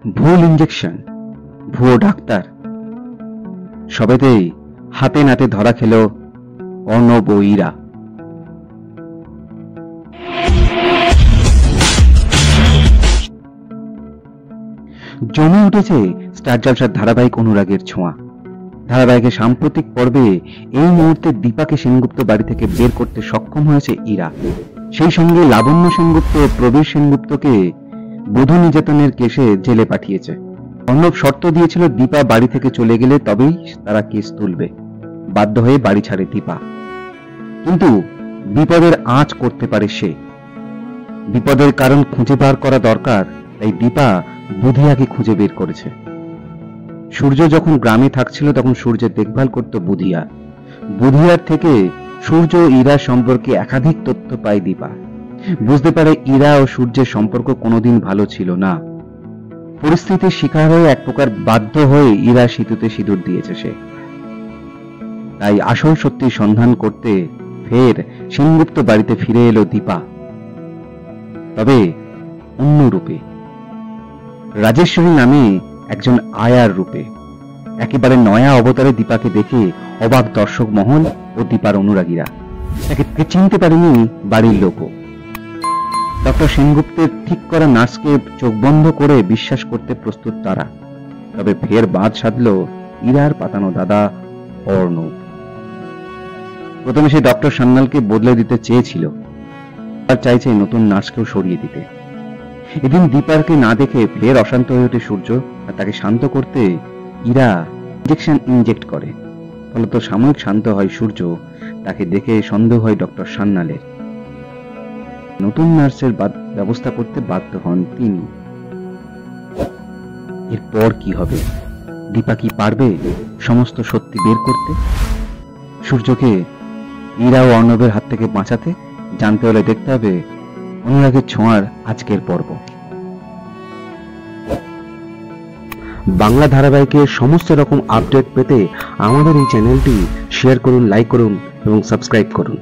ভুল ইঞ্জেকশন, ভুয়ো ডাক্তার, সবেতেই হাতে নাতে ধরা খেল অর্ণব ও ইরা। জমে উঠেছে স্টার জলসার ধারাবাহিক অনুরাগের ছোঁয়া। ধারাবাহিকের সাম্প্রতিক পর্বে এই মুহূর্তে দীপাকে সেনগুপ্ত বাড়ি থেকে বের করতে সক্ষম হয়েছে ইরা। সেই সঙ্গে লাবণ্য সেনগুপ্ত ও প্রবীর সেনগুপ্তকে বধূ নির্যাতনের কেসে জেলে পাঠিয়েছে। অর্ণব শর্ত দিয়েছিল দীপা বাড়ি থেকে চলে গেলে তবেই তারা কেস তুলবে। বাধ্য হয়ে বাড়ি ছাড়ে দীপা, কিন্তু বিপদের আঁচ করতে পারে সে। বিপদের কারণ খুঁজে বার করা দরকার, তাই দীপা বুধিয়াকে খুঁজে বের করেছে। সূর্য যখন গ্রামে থাকছিল তখন সূর্যের দেখভাল করত বুধিয়া। বুধিয়ার থেকে সূর্য ও ইরা সম্পর্কে একাধিক তথ্য পায় দীপা। বুঝতে পারে ইরা ও সূর্যের সম্পর্ক কোনোদিন ভালো ছিল না। পরিস্থিতির শিকার হয়ে এক প্রকার বাধ্য হয়ে ইরা সিঁথিতে সিঁদুর দিয়েছে সে। তাই আসল সত্যির সন্ধান করতে ফের সেনগুপ্ত বাড়িতে ফিরে এলো দীপা, তবে অন্য রূপে। রাজেশ্বরী নামে একজন আয়ার রূপে। একেবারে নয়া অবতারে দীপাকে দেখে অবাক দর্শক মহল ও দীপার অনুরাগীরা। তাকে চিনতে পারেনি বাড়ির লোকও। ডক্টর সেনগুপ্তের ঠিক করা নার্সকে চোখ বন্ধ করে বিশ্বাস করতে প্রস্তুত তারা। তবে ফের বাদ সাধল ইরার পাতানো দাদা অর্ণব। প্রথমে সে ডক্টর সান্যালকে বদলে দিতে চেয়েছিল, আর চাইছে নতুন নার্সকেও সরিয়ে দিতে। এদিন দীপারকে না দেখে ফের অশান্ত হয়ে ওঠে সূর্য, আর তাকে শান্ত করতে ইরা ইনজেক্ট করে। ফলত সাময়িক শান্ত হয় সূর্য। তাকে দেখে সন্দেহ হয় ডক্টর সান্যালের। নতুন নার্সের ব্যবস্থা করতে বাধ্য হন তিনি। এরপর কি হবে? দীপা কি পারবে সমস্ত সত্যি বের করতে? সূর্যকে ইরা ও অর্ণবের হাত থেকে বাঁচাতে? জানতে হলে দেখতে হবে অনুরাগের ছোঁয়ার আজকের পর্ব। বাংলা ধারাবাহিকের সমস্ত রকম আপডেট পেতে আমাদের এই চ্যানেলটি শেয়ার করুন, লাইক করুন এবং সাবস্ক্রাইব করুন।